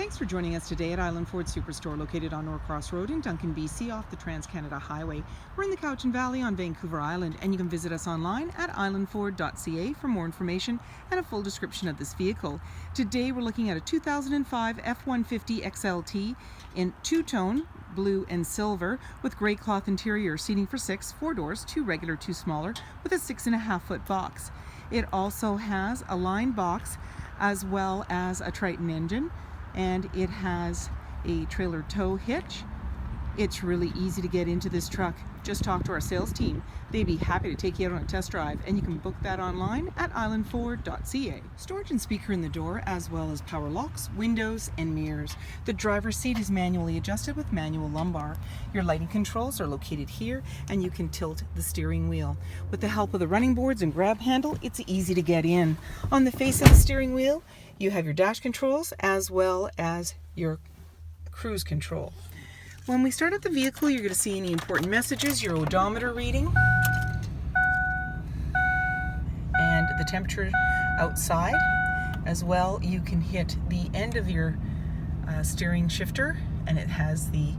Thanks for joining us today at Island Ford Superstore, located on Norcross Road in Duncan, BC, off the Trans-Canada Highway. We're in the Cowichan Valley on Vancouver Island, and you can visit us online at islandford.ca for more information and a full description of this vehicle. Today we're looking at a 2005 F-150 XLT in two-tone, blue and silver, with gray cloth interior, seating for 6, 4 doors, 2 regular, 2 smaller, with a 6.5-foot box. It also has a line box as well as a Triton engine, and it has a trailer tow hitch. It's really easy to get into this truck. Just talk to our sales team. They'd be happy to take you out on a test drive, and you can book that online at islandford.ca. Storage and speaker in the door, as well as power locks, windows, and mirrors. The driver's seat is manually adjusted with manual lumbar. Your lighting controls are located here, and you can tilt the steering wheel. With the help of the running boards and grab handle, it's easy to get in. On the face of the steering wheel, you have your dash controls as well as your cruise control. When we start up the vehicle, you're going to see any important messages, your odometer reading, and the temperature outside. As well, you can hit the end of your steering shifter, and it has the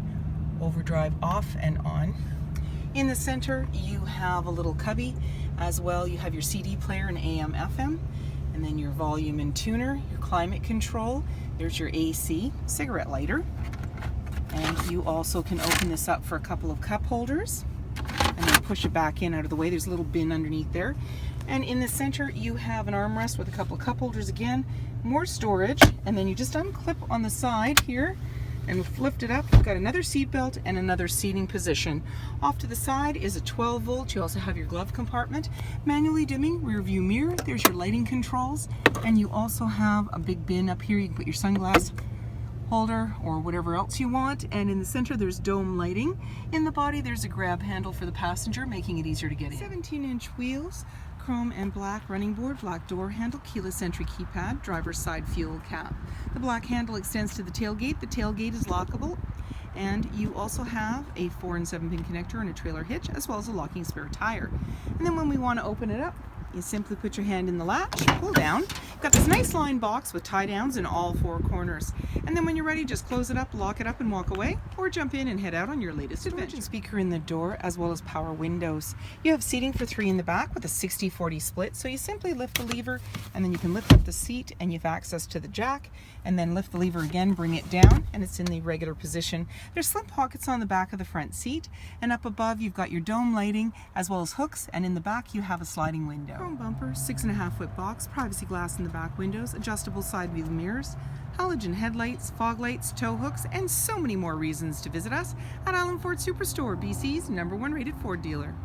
overdrive off and on. In the center, you have a little cubby. As well, you have your CD player and AM, FM, and then your volume and tuner, your climate control. There's your AC, cigarette lighter. And you also can open this up for a couple of cup holders and then push it back in out of the way. There's a little bin underneath there. And in the center, you have an armrest with a couple of cup holders again, more storage, and then you just unclip on the side here and lift it up. You've got another seat belt and another seating position. Off to the side is a 12 volt. You also have your glove compartment, manually dimming rear view mirror. There's your lighting controls, and you also have a big bin up here. You can put your sunglass holder or whatever else you want, and in the center there's dome lighting. In the body there's a grab handle for the passenger, making it easier to get in. 17-inch wheels, chrome and black running board, black door handle, keyless entry keypad, driver's side fuel cap. The black handle extends to the tailgate. The tailgate is lockable, and you also have a 4 and 7 pin connector and a trailer hitch, as well as a locking spare tire. And then when we want to open it up, you simply put your hand in the latch, pull down. You've got this nice line box with tie downs in all 4 corners. And then when you're ready, just close it up, lock it up, and walk away, or jump in and head out on your latest adventure. Speaker in the door, as well as power windows. You have seating for 3 in the back with a 60-40 split, so you simply lift the lever, and then you can lift up the seat, and you have access to the jack, and then lift the lever again, bring it down, and it's in the regular position. There's slim pockets on the back of the front seat, and up above you've got your dome lighting, as well as hooks, and in the back you have a sliding window. Chrome bumper, 6.5-foot box, privacy glass in the back windows, adjustable side view mirrors, halogen headlights, fog lights, tow hooks, and so many more reasons to visit us at Island Ford Superstore, BC's #1 rated Ford dealer.